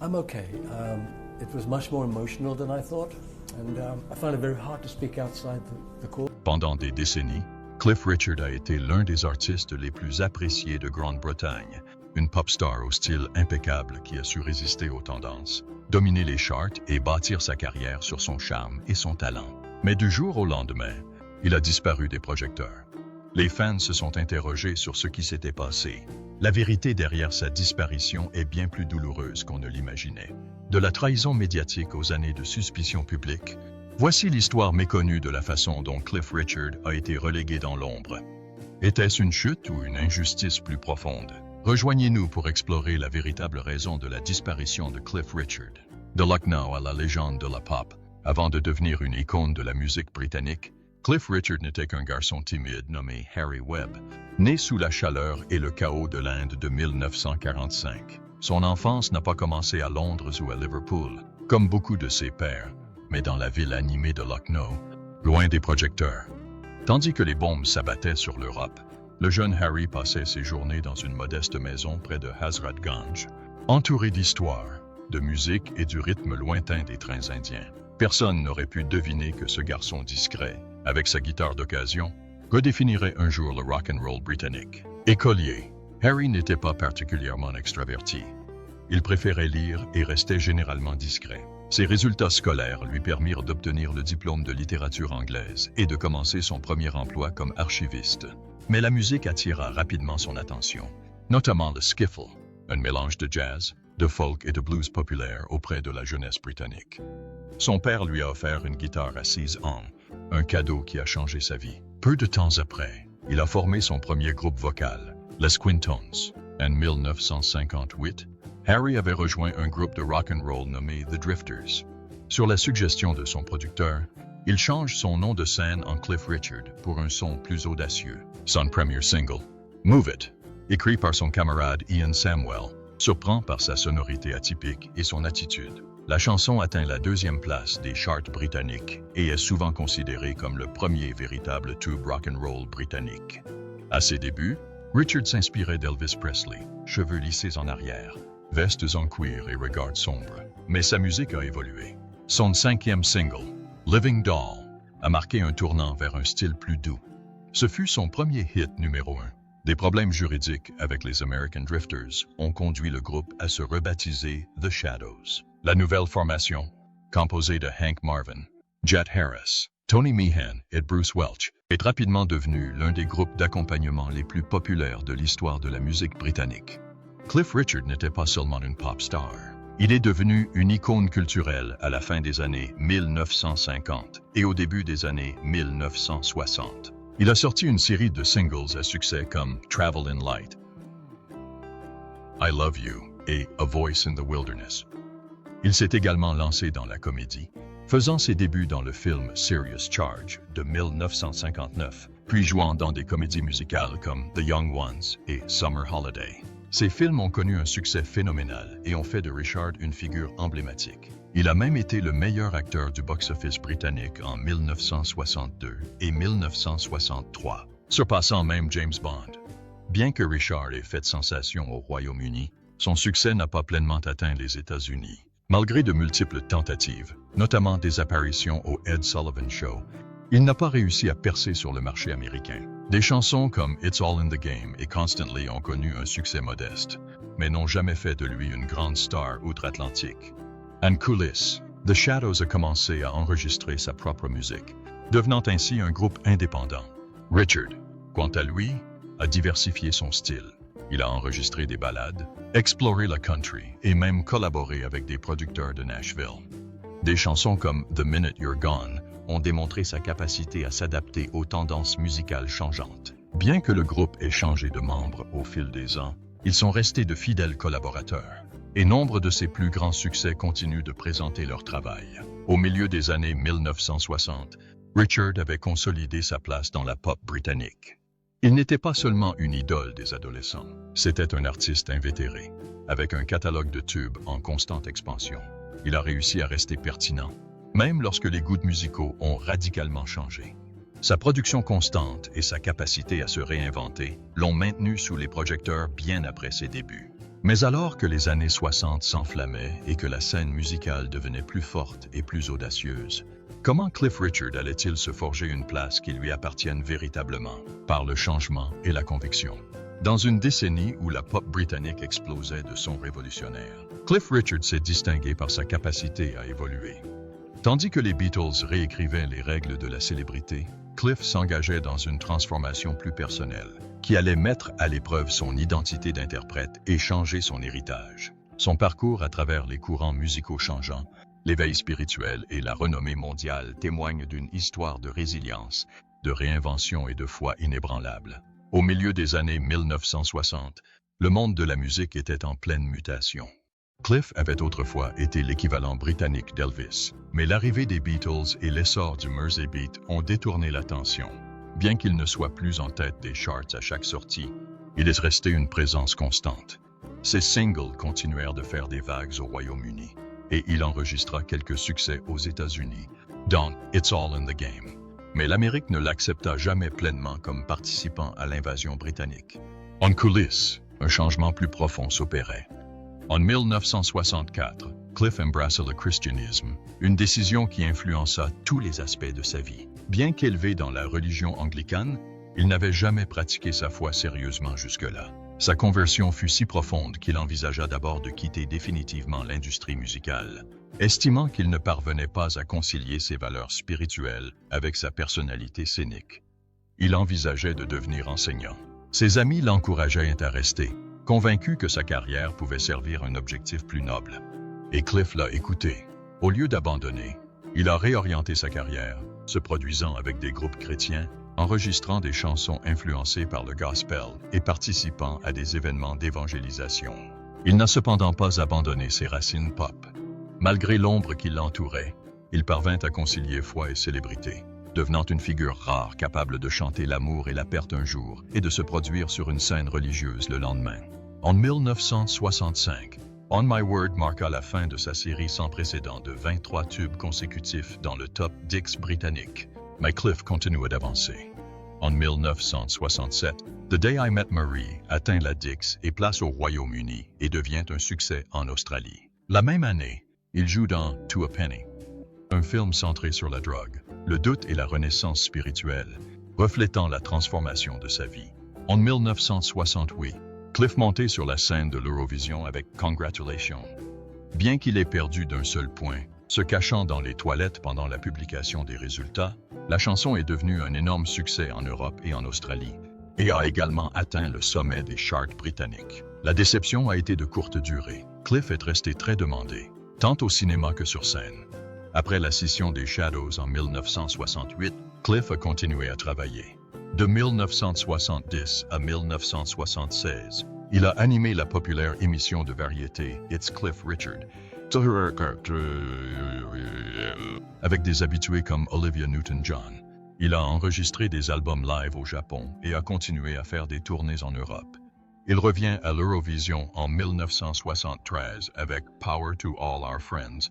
I'm okay. It was much more emotional than I thought, and I found it very hard to speak outside the court. Pendant des décennies, Cliff Richard a été l'un des artistes les plus appréciés de Grande-Bretagne, une pop star au style impeccable qui a su résister aux tendances, dominer les charts et bâtir sa carrière sur son charme et son talent. Mais du jour au lendemain, il a disparu des projecteurs. Les fans se sont interrogés sur ce qui s'était passé. La vérité derrière sa disparition est bien plus douloureuse qu'on ne l'imaginait. De la trahison médiatique aux années de suspicion publique, voici l'histoire méconnue de la façon dont Cliff Richard a été relégué dans l'ombre. Était-ce une chute ou une injustice plus profonde? Rejoignez-nous pour explorer la véritable raison de la disparition de Cliff Richard. De Lucknow à la légende de la pop, avant de devenir une icône de la musique britannique, Cliff Richard n'était qu'un garçon timide nommé Harry Webb, né sous la chaleur et le chaos de l'Inde de 1945. Son enfance n'a pas commencé à Londres ou à Liverpool, comme beaucoup de ses pairs, mais dans la ville animée de Lucknow, loin des projecteurs. Tandis que les bombes s'abattaient sur l'Europe, le jeune Harry passait ses journées dans une modeste maison près de Hazratganj, entouré d'histoire, de musique et du rythme lointain des trains indiens. Personne n'aurait pu deviner que ce garçon discret, avec sa guitare d'occasion, redéfinirait un jour le rock'n'roll britannique. Écolier, Harry n'était pas particulièrement extraverti. Il préférait lire et restait généralement discret. Ses résultats scolaires lui permirent d'obtenir le diplôme de littérature anglaise et de commencer son premier emploi comme archiviste. Mais la musique attira rapidement son attention, notamment le skiffle, un mélange de jazz, de folk et de blues populaire auprès de la jeunesse britannique. Son père lui a offert une guitare à 6 ans, un cadeau qui a changé sa vie. Peu de temps après, il a formé son premier groupe vocal, les Quintones. En 1958, Harry avait rejoint un groupe de rock and roll nommé The Drifters. Sur la suggestion de son producteur, il change son nom de scène en Cliff Richard pour un son plus audacieux. Son premier single, Move It, écrit par son camarade Ian Samwell, surprend par sa sonorité atypique et son attitude. La chanson atteint la 2e place des charts britanniques et est souvent considérée comme le premier véritable tube rock'n'roll britannique. À ses débuts, Richard s'inspirait d'Elvis Presley, cheveux lissés en arrière, vestes en cuir et regards sombres. Mais sa musique a évolué. Son 5e single, Living Doll, a marqué un tournant vers un style plus doux. Ce fut son premier hit numéro 1. Des problèmes juridiques avec les American Drifters ont conduit le groupe à se rebaptiser The Shadows. La nouvelle formation, composée de Hank Marvin, Jet Harris, Tony Meehan et Bruce Welch, est rapidement devenue l'un des groupes d'accompagnement les plus populaires de l'histoire de la musique britannique. Cliff Richard n'était pas seulement une pop star. Il est devenu une icône culturelle à la fin des années 1950 et au début des années 1960. Il a sorti une série de singles à succès comme Travel in Light, I Love You et A Voice in the Wilderness. Il s'est également lancé dans la comédie, faisant ses débuts dans le film Serious Charge de 1959, puis jouant dans des comédies musicales comme The Young Ones et Summer Holiday. Ces films ont connu un succès phénoménal et ont fait de Richard une figure emblématique. Il a même été le meilleur acteur du box-office britannique en 1962 et 1963, surpassant même James Bond. Bien que Richard ait fait sensation au Royaume-Uni, son succès n'a pas pleinement atteint les États-Unis. Malgré de multiples tentatives, notamment des apparitions au Ed Sullivan Show, il n'a pas réussi à percer sur le marché américain. Des chansons comme It's All in the Game et Constantly ont connu un succès modeste, mais n'ont jamais fait de lui une grande star outre-Atlantique. En coulisses, The Shadows a commencé à enregistrer sa propre musique, devenant ainsi un groupe indépendant. Richard, quant à lui, a diversifié son style. Il a enregistré des ballades, exploré la country et même collaboré avec des producteurs de Nashville. Des chansons comme The Minute You're Gone ont démontré sa capacité à s'adapter aux tendances musicales changeantes. Bien que le groupe ait changé de membres au fil des ans, ils sont restés de fidèles collaborateurs. Et nombre de ses plus grands succès continuent de présenter leur travail. Au milieu des années 1960, Richard avait consolidé sa place dans la pop britannique. Il n'était pas seulement une idole des adolescents, c'était un artiste invétéré, avec un catalogue de tubes en constante expansion. Il a réussi à rester pertinent, même lorsque les goûts musicaux ont radicalement changé. Sa production constante et sa capacité à se réinventer l'ont maintenu sous les projecteurs bien après ses débuts. Mais alors que les années 60 s'enflammaient et que la scène musicale devenait plus forte et plus audacieuse, comment Cliff Richard allait-il se forger une place qui lui appartienne véritablement, par le changement et la conviction? Dans une décennie où la pop britannique explosait de sons révolutionnaires, Cliff Richard s'est distingué par sa capacité à évoluer. Tandis que les Beatles réécrivaient les règles de la célébrité, Cliff s'engageait dans une transformation plus personnelle, qui allait mettre à l'épreuve son identité d'interprète et changer son héritage. Son parcours à travers les courants musicaux changeants, l'éveil spirituel et la renommée mondiale témoignent d'une histoire de résilience, de réinvention et de foi inébranlable. Au milieu des années 1960, le monde de la musique était en pleine mutation. Cliff avait autrefois été l'équivalent britannique d'Elvis, mais l'arrivée des Beatles et l'essor du Mersey Beat ont détourné l'attention. Bien qu'il ne soit plus en tête des charts à chaque sortie, il est resté une présence constante. Ses singles continuèrent de faire des vagues au Royaume-Uni, et il enregistra quelques succès aux États-Unis, dont It's All in the Game. Mais l'Amérique ne l'accepta jamais pleinement comme participant à l'invasion britannique. En coulisses, un changement plus profond s'opérait. En 1964, Cliff embrassa le christianisme, une décision qui influença tous les aspects de sa vie. Bien qu'élevé dans la religion anglicane, il n'avait jamais pratiqué sa foi sérieusement jusque-là. Sa conversion fut si profonde qu'il envisagea d'abord de quitter définitivement l'industrie musicale, estimant qu'il ne parvenait pas à concilier ses valeurs spirituelles avec sa personnalité scénique. Il envisageait de devenir enseignant. Ses amis l'encourageaient à rester, convaincu que sa carrière pouvait servir un objectif plus noble. Et Cliff l'a écouté. Au lieu d'abandonner, il a réorienté sa carrière, se produisant avec des groupes chrétiens, enregistrant des chansons influencées par le gospel et participant à des événements d'évangélisation. Il n'a cependant pas abandonné ses racines pop. Malgré l'ombre qui l'entourait, il parvint à concilier foi et célébrité, devenant une figure rare capable de chanter l'amour et la perte un jour et de se produire sur une scène religieuse le lendemain. En 1965, On My Word marqua la fin de sa série sans précédent de 23 tubes consécutifs dans le top 10 britannique. Mais Cliff continua d'avancer. En 1967, The Day I Met Marie atteint la Dix et place au Royaume-Uni et devient un succès en Australie. La même année, il joue dans To a Penny, un film centré sur la drogue, le doute et la renaissance spirituelle, reflétant la transformation de sa vie. En 1968, Cliff montait sur la scène de l'Eurovision avec Congratulations. Bien qu'il ait perdu d'un seul point, se cachant dans les toilettes pendant la publication des résultats, la chanson est devenue un énorme succès en Europe et en Australie, et a également atteint le sommet des charts britanniques. La déception a été de courte durée. Cliff est resté très demandé, tant au cinéma que sur scène. Après la scission des Shadows en 1968, Cliff a continué à travailler. De 1970 à 1976, il a animé la populaire émission de variété It's Cliff Richard, avec des habitués comme Olivia Newton-John. Il a enregistré des albums live au Japon et a continué à faire des tournées en Europe. Il revient à l'Eurovision en 1973 avec Power to All Our Friends,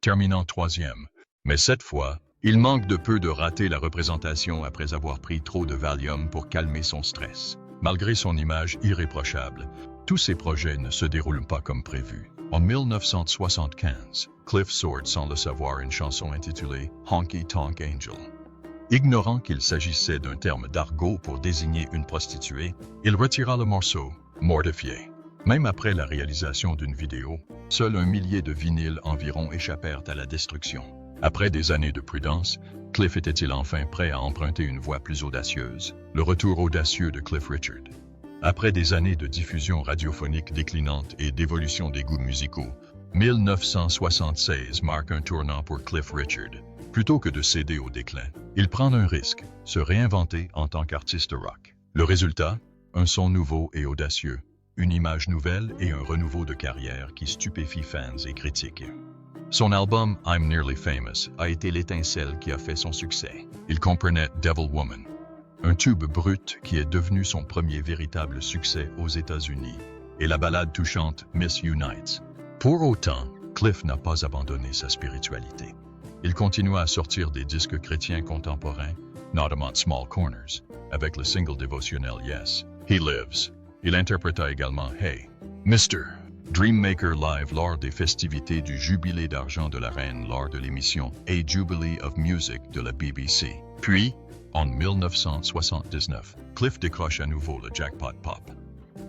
terminant troisième. Mais cette fois, il manque de peu de rater la représentation après avoir pris trop de Valium pour calmer son stress. Malgré son image irréprochable, tous ses projets ne se déroulent pas comme prévu. En 1975, Cliff sort sans le savoir une chanson intitulée Honky Tonk Angel. Ignorant qu'il s'agissait d'un terme d'argot pour désigner une prostituée, il retira le morceau, mortifié. Même après la réalisation d'une vidéo, seuls 1 millier de vinyles environ échappèrent à la destruction. Après des années de prudence, Cliff était-il enfin prêt à emprunter une voie plus audacieuse? Le retour audacieux de Cliff Richard. Après des années de diffusion radiophonique déclinante et d'évolution des goûts musicaux, 1976 marque un tournant pour Cliff Richard. Plutôt que de céder au déclin, il prend un risque, se réinventer en tant qu'artiste rock. Le résultat? Un son nouveau et audacieux, une image nouvelle et un renouveau de carrière qui stupéfie fans et critiques. Son album I'm Nearly Famous a été l'étincelle qui a fait son succès. Il comprenait Devil Woman, un tube brut qui est devenu son premier véritable succès aux États-Unis, et la ballade touchante Miss Unites. Pour autant, Cliff n'a pas abandonné sa spiritualité. Il continua à sortir des disques chrétiens contemporains, Not Among Small Corners, avec le single dévotionnel Yes, He Lives. Il interpréta également Hey, Mr. Dreammaker live lors des festivités du Jubilé d'argent de la Reine lors de l'émission A Jubilee of Music de la BBC. Puis, en 1979, Cliff décroche à nouveau le jackpot pop.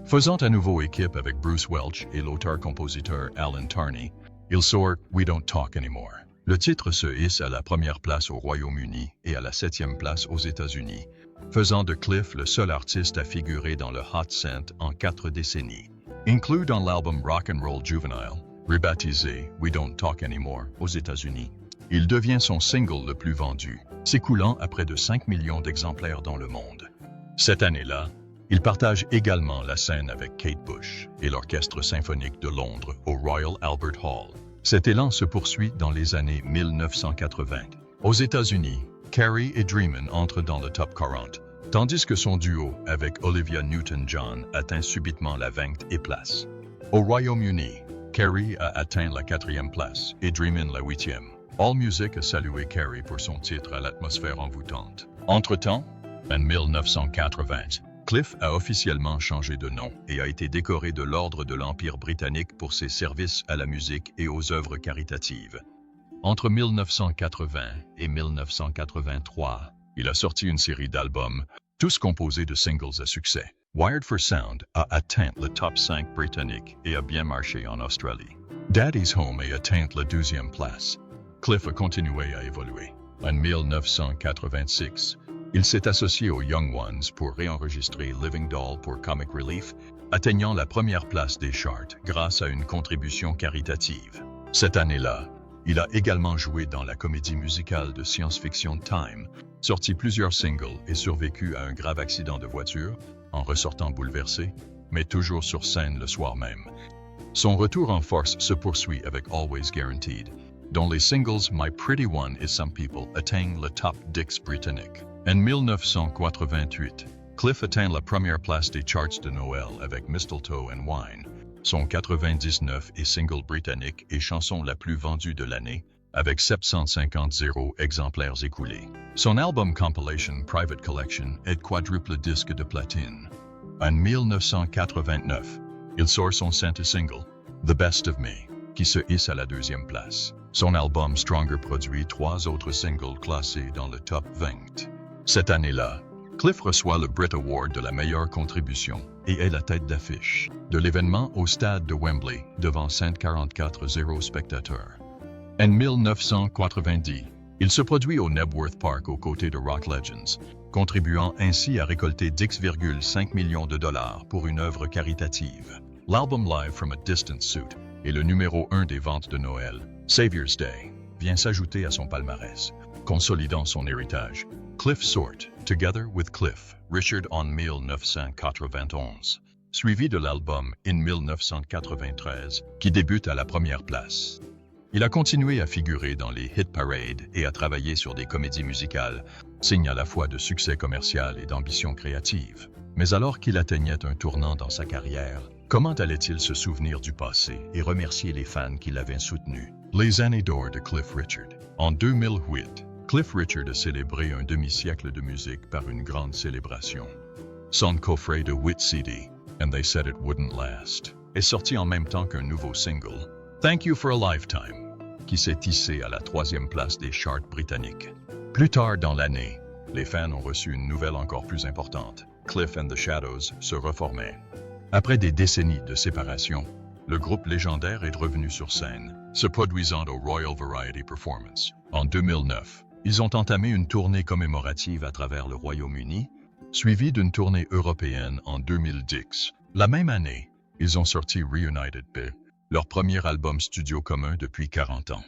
Faisant à nouveau équipe avec Bruce Welch et l'auteur-compositeur Alan Tarney, il sort We Don't Talk Anymore. Le titre se hisse à la première place au Royaume-Uni et à la 7e place aux États-Unis, faisant de Cliff le seul artiste à figurer dans le Hot 100 en 4 décennies. Inclus dans l'album Rock and Roll Juvenile, rebaptisé We Don't Talk Anymore aux États-Unis, il devient son single le plus vendu, s'écoulant à près de 5 millions d'exemplaires dans le monde. Cette année-là, il partage également la scène avec Kate Bush et l'Orchestre symphonique de Londres au Royal Albert Hall. Cet élan se poursuit dans les années 1980. Aux États-Unis, Carrie et Dreamin' entrent dans le top 40, tandis que son duo avec Olivia Newton-John atteint subitement la 20e place. Au Royaume-Uni, Carrie a atteint la 4e place et Dreamin' la 8e. AllMusic a salué Carrie pour son titre à l'atmosphère envoûtante. Entre-temps, en 1980, Cliff a officiellement changé de nom et a été décoré de l'Ordre de l'Empire britannique pour ses services à la musique et aux œuvres caritatives. Entre 1980 et 1983, il a sorti une série d'albums, tous composés de singles à succès. Wired for Sound a atteint le top 5 britannique et a bien marché en Australie. Daddy's Home a atteint la 12e place. Cliff a continué à évoluer. En 1986, il s'est associé aux Young Ones pour réenregistrer Living Doll pour Comic Relief, atteignant la première place des charts grâce à une contribution caritative. Cette année-là, il a également joué dans la comédie musicale de science-fiction Time, sorti plusieurs singles et survécu à un grave accident de voiture, en ressortant bouleversé, mais toujours sur scène le soir même. Son retour en force se poursuit avec Always Guaranteed, dont les singles My Pretty One et Some People atteignent le top 10 britannique. En 1988, Cliff atteint la première place des charts de Noël avec Mistletoe and Wine, son 99 et single britannique et chanson la plus vendue de l'année, avec 750 exemplaires écoulés. Son album compilation Private Collection est quadruple disque de platine. En 1989, il sort son 5e single, The Best of Me, qui se hisse à la 2e place. Son album Stronger produit 3 autres singles classés dans le top 20. Cette année-là, Cliff reçoit le Brit Award de la meilleure contribution et est la tête d'affiche de l'événement au stade de Wembley devant 144 spectateurs. En 1990, il se produit au Knebworth Park aux côtés de Rock Legends, contribuant ainsi à récolter 10,5 millions de dollars pour une œuvre caritative. L'album Live from a Distant Suit est le numéro 1 des ventes de Noël. Savior's Day vient s'ajouter à son palmarès, consolidant son héritage. Cliff sort Together with Cliff Richard en 1991, suivi de l'album In 1993, qui débute à la première place. Il a continué à figurer dans les hit parades et à travailler sur des comédies musicales, signe à la fois de succès commercial et d'ambition créative. Mais alors qu'il atteignait un tournant dans sa carrière, comment allait-il se souvenir du passé et remercier les fans qui l'avaient soutenu? Les années d'or de Cliff Richard. En 2008, Cliff Richard a célébré un demi-siècle de musique par une grande célébration. Son coffret de 8 CD, And They Said It Wouldn't Last, est sorti en même temps qu'un nouveau single, Thank You for a Lifetime, qui s'est hissé à la 3e place des charts britanniques. Plus tard dans l'année, les fans ont reçu une nouvelle encore plus importante. Cliff and the Shadows se reformaient. Après des décennies de séparation, le groupe légendaire est revenu sur scène, se produisant au Royal Variety Performance. En 2009, ils ont entamé une tournée commémorative à travers le Royaume-Uni, suivie d'une tournée européenne en 2010. La même année, ils ont sorti Reunited P, leur premier album studio commun depuis 40 ans.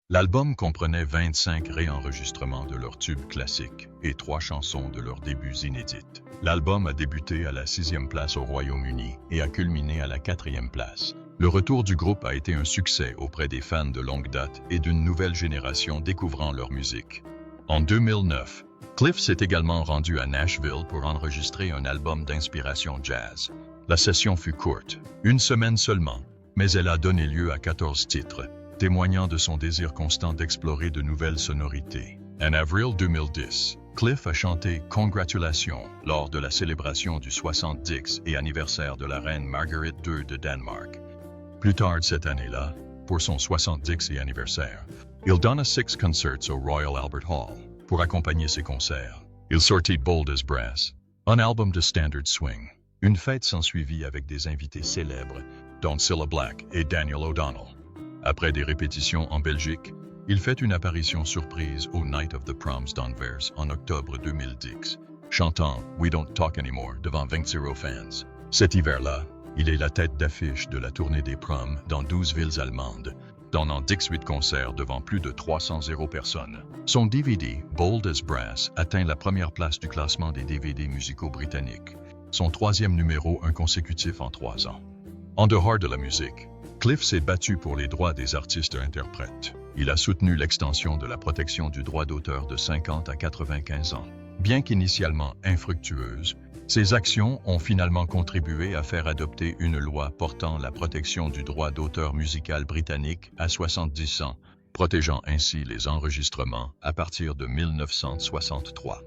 L'album comprenait 25 réenregistrements de leurs tubes classiques et 3 chansons de leurs débuts inédites. L'album a débuté à la 6e place au Royaume-Uni et a culminé à la 4e place. Le retour du groupe a été un succès auprès des fans de longue date et d'une nouvelle génération découvrant leur musique. En 2009, Cliff s'est également rendu à Nashville pour enregistrer un album d'inspiration jazz. La session fut courte, 1 semaine seulement, mais elle a donné lieu à 14 titres, témoignant de son désir constant d'explorer de nouvelles sonorités. En avril 2010, Cliff a chanté « Congratulations » lors de la célébration du 70e et anniversaire de la reine Margaret II de Danemark. Plus tard cette année-là, pour son 70e anniversaire, il donna 6 concerts au Royal Albert Hall. Pour accompagner ses concerts, il sortit Bold as Brass, un album de standard swing. Une fête s'ensuivit avec des invités célèbres, dont Cilla Black et Daniel O'Donnell. Après des répétitions en Belgique, il fait une apparition surprise au Night of the Proms d'Anvers en octobre 2010, chantant « We Don't Talk Anymore » devant 20 fans. Cet hiver-là, il est la tête d'affiche de la tournée des proms dans 12 villes allemandes, donnant 18 concerts devant plus de 300 personnes. Son DVD « Bold as Brass » atteint la première place du classement des DVD musicaux britanniques, son 3e numéro consécutif en 3 ans. En dehors de la musique, Cliff s'est battu pour les droits des artistes-interprètes. Il a soutenu l'extension de la protection du droit d'auteur de 50 à 95 ans. Bien qu'initialement infructueuses, ces actions ont finalement contribué à faire adopter une loi portant la protection du droit d'auteur musical britannique à 70 ans, protégeant ainsi les enregistrements à partir de 1963.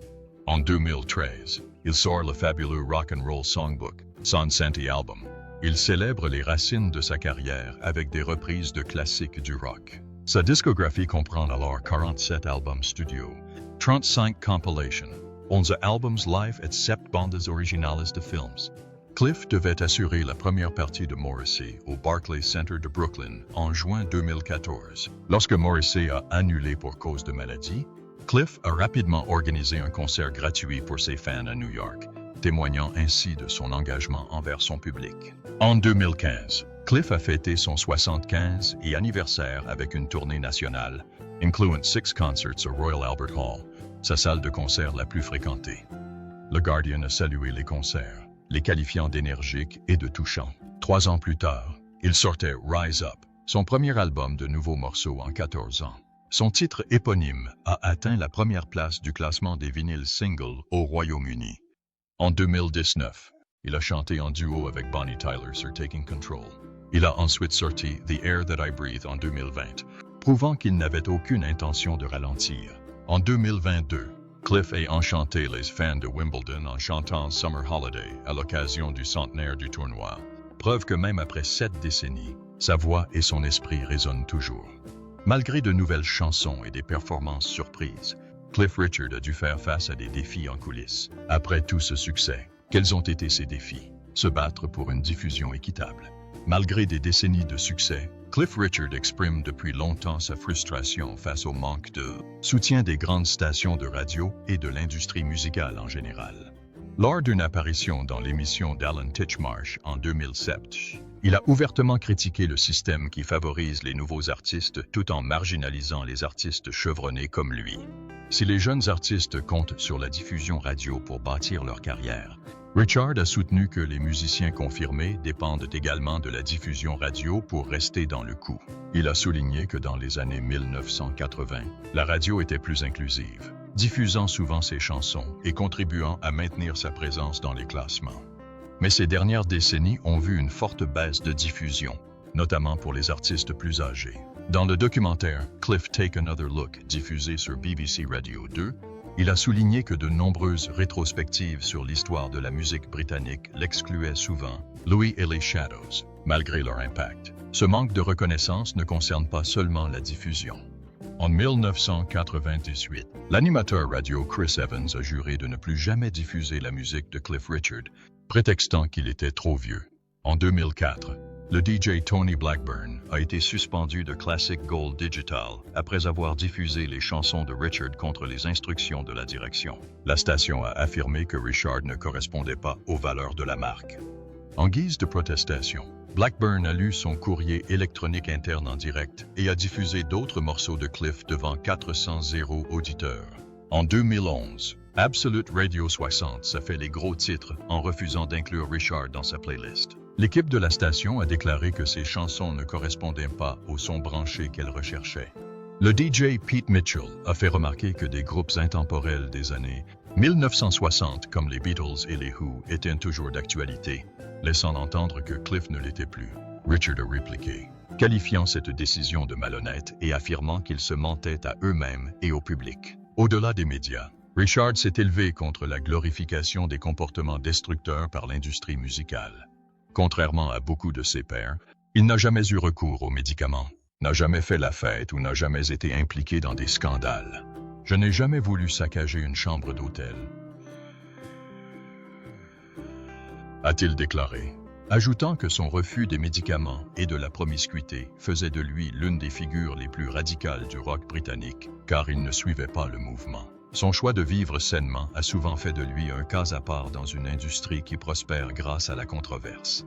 En 2013, il sort le fabuleux Rock and Roll Songbook, son 100e album. Il célèbre les racines de sa carrière avec des reprises de classiques du rock. Sa discographie comprend alors 47 albums studio, 35 compilations, 11 albums live et 7 bandes originales de films. Cliff devait assurer la première partie de Morrissey au Barclays Center de Brooklyn en juin 2014. Lorsque Morrissey a annulé pour cause de maladie, Cliff a rapidement organisé un concert gratuit pour ses fans à New York, témoignant ainsi de son engagement envers son public. En 2015, Cliff a fêté son 75e anniversaire avec une tournée nationale, incluant 6 concerts au Royal Albert Hall, sa salle de concert la plus fréquentée. Le Guardian a salué les concerts, les qualifiant d'énergiques et de touchants. 3 ans plus tard, il sortait Rise Up, son premier album de nouveaux morceaux en 14 ans. Son titre éponyme a atteint la première place du classement des vinyles singles au Royaume-Uni. En 2019, il a chanté en duo avec Bonnie Tyler sur Taking Control. Il a ensuite sorti The Air That I Breathe en 2020, prouvant qu'il n'avait aucune intention de ralentir. En 2022, Cliff a enchanté les fans de Wimbledon en chantant Summer Holiday à l'occasion du centenaire du tournoi, preuve que même après 7 décennies, sa voix et son esprit résonnent toujours. Malgré de nouvelles chansons et des performances surprises, Cliff Richard a dû faire face à des défis en coulisses. Après tout ce succès, quels ont été ces défis? Se battre pour une diffusion équitable. Malgré des décennies de succès, Cliff Richard exprime depuis longtemps sa frustration face au manque de soutien des grandes stations de radio et de l'industrie musicale en général. Lors d'une apparition dans l'émission d'Alan Titchmarsh en 2007, il a ouvertement critiqué le système qui favorise les nouveaux artistes tout en marginalisant les artistes chevronnés comme lui. Si les jeunes artistes comptent sur la diffusion radio pour bâtir leur carrière, Richard a soutenu que les musiciens confirmés dépendent également de la diffusion radio pour rester dans le coup. Il a souligné que dans les années 1980, la radio était plus inclusive, diffusant souvent ses chansons et contribuant à maintenir sa présence dans les classements. Mais ces dernières décennies ont vu une forte baisse de diffusion, notamment pour les artistes plus âgés. Dans le documentaire Cliff Take Another Look, diffusé sur BBC Radio 2, il a souligné que de nombreuses rétrospectives sur l'histoire de la musique britannique l'excluaient souvent, Louis et les Shadows, malgré leur impact. Ce manque de reconnaissance ne concerne pas seulement la diffusion. En 1998, l'animateur radio Chris Evans a juré de ne plus jamais diffuser la musique de Cliff Richard, prétextant qu'il était trop vieux. En 2004, le DJ Tony Blackburn a été suspendu de Classic Gold Digital après avoir diffusé les chansons de Richard contre les instructions de la direction. La station a affirmé que Richard ne correspondait pas aux valeurs de la marque. En guise de protestation, Blackburn a lu son courrier électronique interne en direct et a diffusé d'autres morceaux de Cliff devant 400 auditeurs. En 2011, Absolute Radio 60 a fait les gros titres en refusant d'inclure Richard dans sa playlist. L'équipe de la station a déclaré que ses chansons ne correspondaient pas au son branché qu'elle recherchait. Le DJ Pete Mitchell a fait remarquer que des groupes intemporels des années 1960 comme les Beatles et les Who étaient toujours d'actualité, laissant entendre que Cliff ne l'était plus. Richard a répliqué, qualifiant cette décision de malhonnête et affirmant qu'ils se mentaient à eux-mêmes et au public. Au-delà des médias, Richard s'est élevé contre la glorification des comportements destructeurs par l'industrie musicale. Contrairement à beaucoup de ses pairs, il n'a jamais eu recours aux médicaments, n'a jamais fait la fête ou n'a jamais été impliqué dans des scandales. Je n'ai jamais voulu saccager une chambre d'hôtel, a-t-il déclaré, ajoutant que son refus des médicaments et de la promiscuité faisait de lui l'une des figures les plus radicales du rock britannique, car il ne suivait pas le mouvement. Son choix de vivre sainement a souvent fait de lui un cas à part dans une industrie qui prospère grâce à la controverse.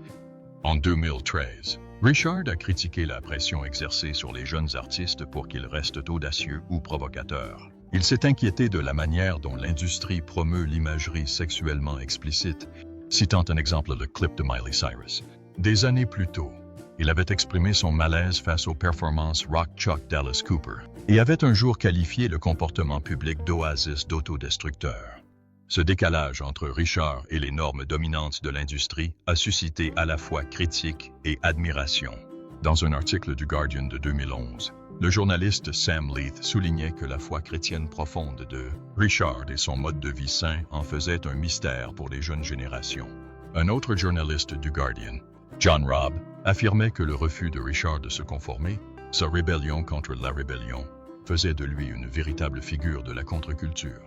En 2013, Richard a critiqué la pression exercée sur les jeunes artistes pour qu'ils restent audacieux ou provocateurs. Il s'est inquiété de la manière dont l'industrie promeut l'imagerie sexuellement explicite, citant un exemple le clip de Miley Cyrus. Des années plus tôt, il avait exprimé son malaise face aux performances rock Chuck Dallas Cooper et avait un jour qualifié le comportement public d'oasis d'autodestructeur. Ce décalage entre Richard et les normes dominantes de l'industrie a suscité à la fois critique et admiration. Dans un article du Guardian de 2011, le journaliste Sam Leith soulignait que la foi chrétienne profonde de Richard et son mode de vie sain en faisaient un mystère pour les jeunes générations. Un autre journaliste du Guardian, John Robb, affirmait que le refus de Richard de se conformer, sa rébellion contre la rébellion, faisait de lui une véritable figure de la contre-culture.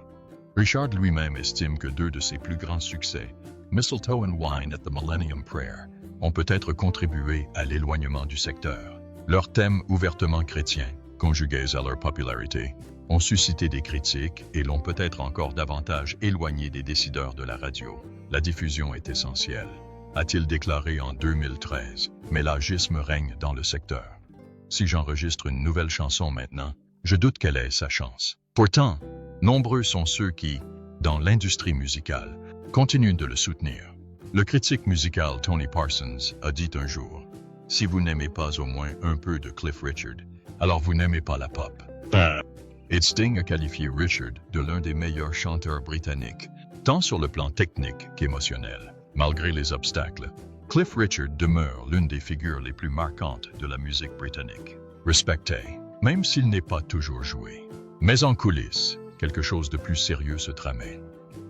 Richard lui-même estime que deux de ses plus grands succès, Mistletoe and Wine at the Millennium Prayer, ont peut-être contribué à l'éloignement du secteur. Leurs thèmes ouvertement chrétiens, conjugués à leur popularité, ont suscité des critiques et l'ont peut-être encore davantage éloigné des décideurs de la radio. La diffusion est essentielle, a-t-il déclaré en 2013, mais l'agisme règne dans le secteur. Si j'enregistre une nouvelle chanson maintenant, je doute quelle est sa chance. Pourtant, nombreux sont ceux qui, dans l'industrie musicale, continuent de le soutenir. Le critique musical Tony Parsons a dit un jour, « Si vous n'aimez pas au moins un peu de Cliff Richard, alors vous n'aimez pas la pop. » Et Sting a qualifié Richard de l'un des meilleurs chanteurs britanniques, tant sur le plan technique qu'émotionnel. Malgré les obstacles, Cliff Richard demeure l'une des figures les plus marquantes de la musique britannique. Respecté, même s'il n'est pas toujours joué. Mais en coulisses, quelque chose de plus sérieux se tramait.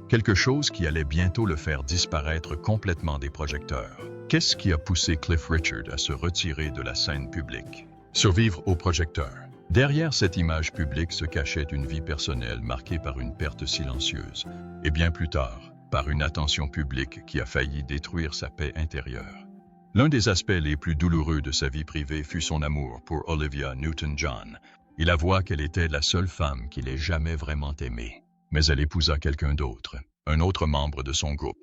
Quelque chose qui allait bientôt le faire disparaître complètement des projecteurs. Qu'est-ce qui a poussé Cliff Richard à se retirer de la scène publique? Survivre aux projecteurs. Derrière cette image publique se cachait une vie personnelle marquée par une perte silencieuse, et bien plus tard, par une attention publique qui a failli détruire sa paix intérieure. L'un des aspects les plus douloureux de sa vie privée fut son amour pour Olivia Newton-John. Il avoua qu'elle était la seule femme qu'il ait jamais vraiment aimée. Mais elle épousa quelqu'un d'autre, un autre membre de son groupe.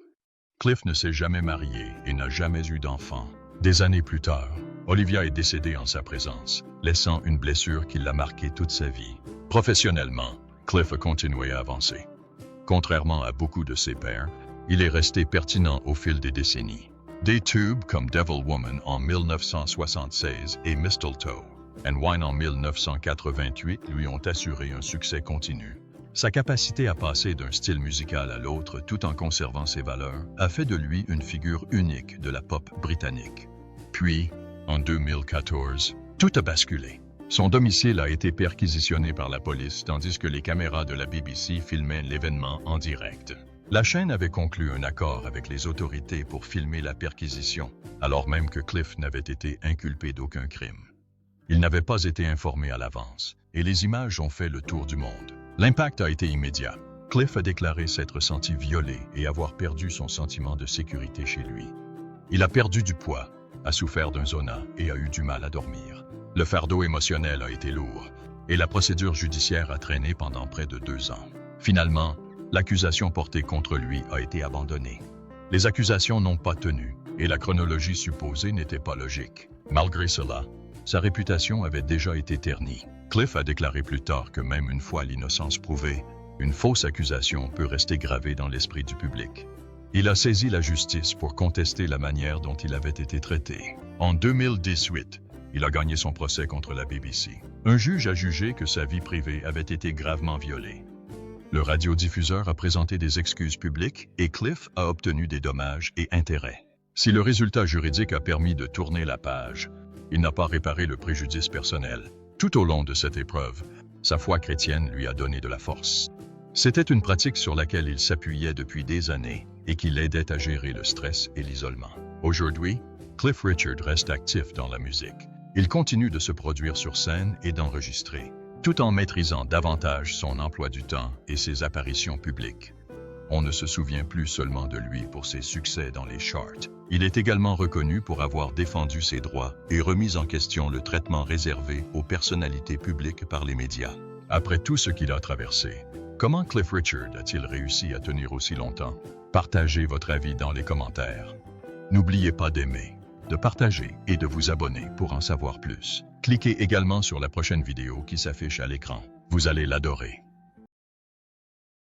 Cliff ne s'est jamais marié et n'a jamais eu d'enfant. Des années plus tard, Olivia est décédée en sa présence, laissant une blessure qui l'a marqué toute sa vie. Professionnellement, Cliff a continué à avancer. Contrairement à beaucoup de ses pairs, il est resté pertinent au fil des décennies. Des tubes comme Devil Woman en 1976 et Mistletoe and Wine en 1988 lui ont assuré un succès continu. Sa capacité à passer d'un style musical à l'autre tout en conservant ses valeurs a fait de lui une figure unique de la pop britannique. Puis, en 2014, tout a basculé. Son domicile a été perquisitionné par la police tandis que les caméras de la BBC filmaient l'événement en direct. La chaîne avait conclu un accord avec les autorités pour filmer la perquisition, alors même que Cliff n'avait été inculpé d'aucun crime. Il n'avait pas été informé à l'avance, et les images ont fait le tour du monde. L'impact a été immédiat. Cliff a déclaré s'être senti violé et avoir perdu son sentiment de sécurité chez lui. Il a perdu du poids, a souffert d'un zona et a eu du mal à dormir. Le fardeau émotionnel a été lourd et la procédure judiciaire a traîné pendant près de 2 ans. Finalement, l'accusation portée contre lui a été abandonnée. Les accusations n'ont pas tenu et la chronologie supposée n'était pas logique. Malgré cela, sa réputation avait déjà été ternie. Cliff a déclaré plus tard que même une fois l'innocence prouvée, une fausse accusation peut rester gravée dans l'esprit du public. Il a saisi la justice pour contester la manière dont il avait été traité. En 2018, il a gagné son procès contre la BBC. Un juge a jugé que sa vie privée avait été gravement violée. Le radiodiffuseur a présenté des excuses publiques et Cliff a obtenu des dommages et intérêts. Si le résultat juridique a permis de tourner la page, il n'a pas réparé le préjudice personnel. Tout au long de cette épreuve, sa foi chrétienne lui a donné de la force. C'était une pratique sur laquelle il s'appuyait depuis des années et qui l'aidait à gérer le stress et l'isolement. Aujourd'hui, Cliff Richard reste actif dans la musique. Il continue de se produire sur scène et d'enregistrer, tout en maîtrisant davantage son emploi du temps et ses apparitions publiques. On ne se souvient plus seulement de lui pour ses succès dans les charts. Il est également reconnu pour avoir défendu ses droits et remis en question le traitement réservé aux personnalités publiques par les médias. Après tout ce qu'il a traversé, comment Cliff Richard a-t-il réussi à tenir aussi longtemps? Partagez votre avis dans les commentaires. N'oubliez pas d'aimer, de partager et de vous abonner pour en savoir plus. Cliquez également sur la prochaine vidéo qui s'affiche à l'écran. Vous allez l'adorer.